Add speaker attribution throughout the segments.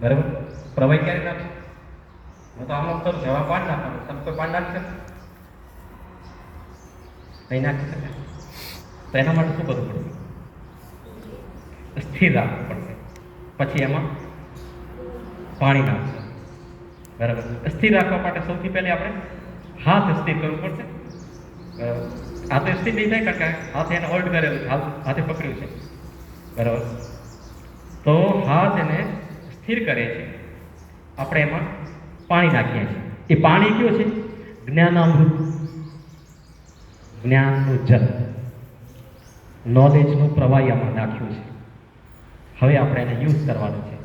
Speaker 1: બરાબર. પ્રવાહી ક્યારે નાખશે? હું તો આમ કરું છું, હવે પાણી નાખવાનું. તમે કોઈ પાણી નાખી શકો? નહીં નાખી શકે. તો એના માટે શું કરવું પડશે? સ્થિર રાખવું પડશે. પછી એમાં પાણી નાખશું. બરાબર. સ્થિર રાખવા માટે સૌથી પહેલા આપણે હાથ સ્થિર કરવું પડશે. બરાબર. હાથ સ્થિર નહીં થાય કારણ કે હાથ એને હોલ્ડ કરેલું છે, હાથે પકડ્યું છે. બરાબર. તો હાથ એને સ્થિર કરે છે. આપણે એમાં પાણી નાખીએ છીએ. એ પાણી કયું છે? જ્ઞાનામૃત, જ્ઞાનનું જલ, નોલેજનું પ્રવાહી આમાં નાખ્યું છે. હવે આપણે એને યુઝ કરવાનું છે.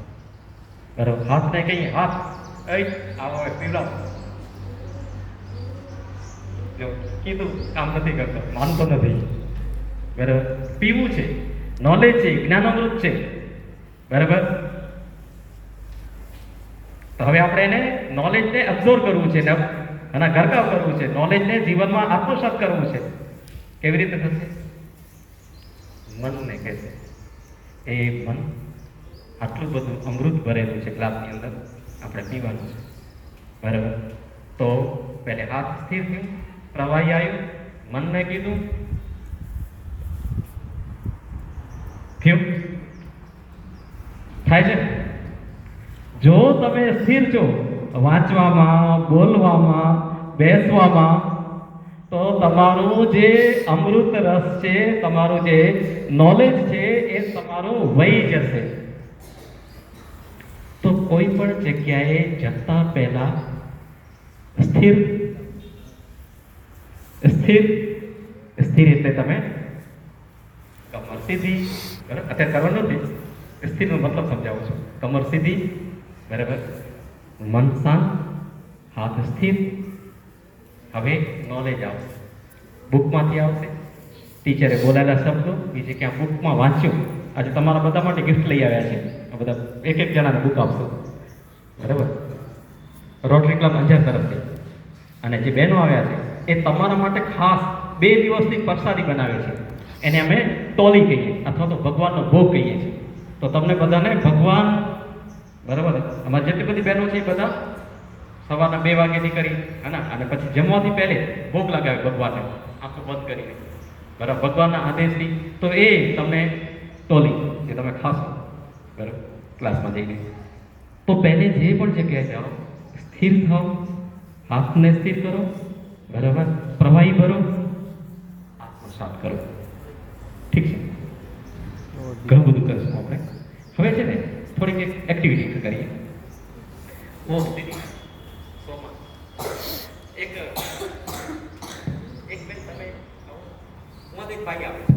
Speaker 1: બરાબર. હાથને કહીએ, હાથ આવો પીવડાવો. જો કીધું કામ નથી કરતો, માનતો નથી. બરાબર. પીવું છે, નોલેજ છે, જ્ઞાનામૃત છે. બરાબર. તો હવે આપણે એને નોલેજને અબ્ઝોર્વ કરવું છે અને ઘરકાવ કરવું છે. નોલેજને જીવનમાં આત્મસાત કરવું છે. કેવી રીતે થશે? મનને કહેશે, એ મન આટલું બધું અમૃત ભરેલું છે ગ્લાસની અંદર, આપણે પીવાનું છે. બરાબર. તો પહેલે હાથ સ્થિર થયું, પ્રવાહી આવ્યું, મનને કીધું, થયું. થાય છે. જો તમે સ્થિર છો વાંચવામાં, બોલવામાં, બેસવામાં, તો તમારું જે અમૃત રસ છે, તમારું જે નોલેજ છે, એ તમારું વહી જશે. તો કોઈ પણ જગ્યાએ જતા પહેલા સ્થિર સ્થિર સ્થિર એટલે તમે કમર સીધી. બરાબર. અત્યારે કરવાનું નથી, સ્થિરનો મતલબ સમજાવું છું. કમર સીધી. બરાબર. મન શાંત, હાથ સ્થિર. હવે નોલેજ આવશે, બુકમાંથી આવશે. ટીચરે બોલાયેલા શબ્દો, બીજે ક્યાં બુકમાં વાંચ્યું. આજે તમારા બધા માટે ગિફ્ટ લઈ આવ્યા છે. આ બધા એક એક જણાને બુક આપશો. બરાબર. રોટરી ક્લબ અંજાર તરફથી. અને જે બહેનો આવ્યા છે એ તમારા માટે ખાસ 2 દિવસની પ્રસાદી બનાવે છે. એને અમે ટોલી કહીએ અથવા તો ભગવાનનો ભોગ કહીએ છીએ. તો તમને બધાને ભગવાન, બરાબર, અમારી જેટલી બધી બહેનો છે એ બધા સવારના 2 વાગ્યાથી કરી અને પછી જમવાથી પહેલે ભોગ લગાવે ભગવાનને, આંખો બંધ કરીને. બરાબર. ભગવાનના આદેશથી. તો એ તમને ટોલી જે તમે ખાશો. બરાબર. ક્લાસમાં જઈને તો પહેલે જે પણ જગ્યાએ જાઓ, સ્થિર થાઓ, હાથને સ્થિર કરો. બરાબર. પ્રવાહી ભરો, આત્મસાત કરો. ઠીક છે. ઘણું બધું કરીશું આપણે. હવે છે ને થોડીક એક એક્ટિવિટી કરીએ. એક બેન તમે હું એક ભાઈ આવે.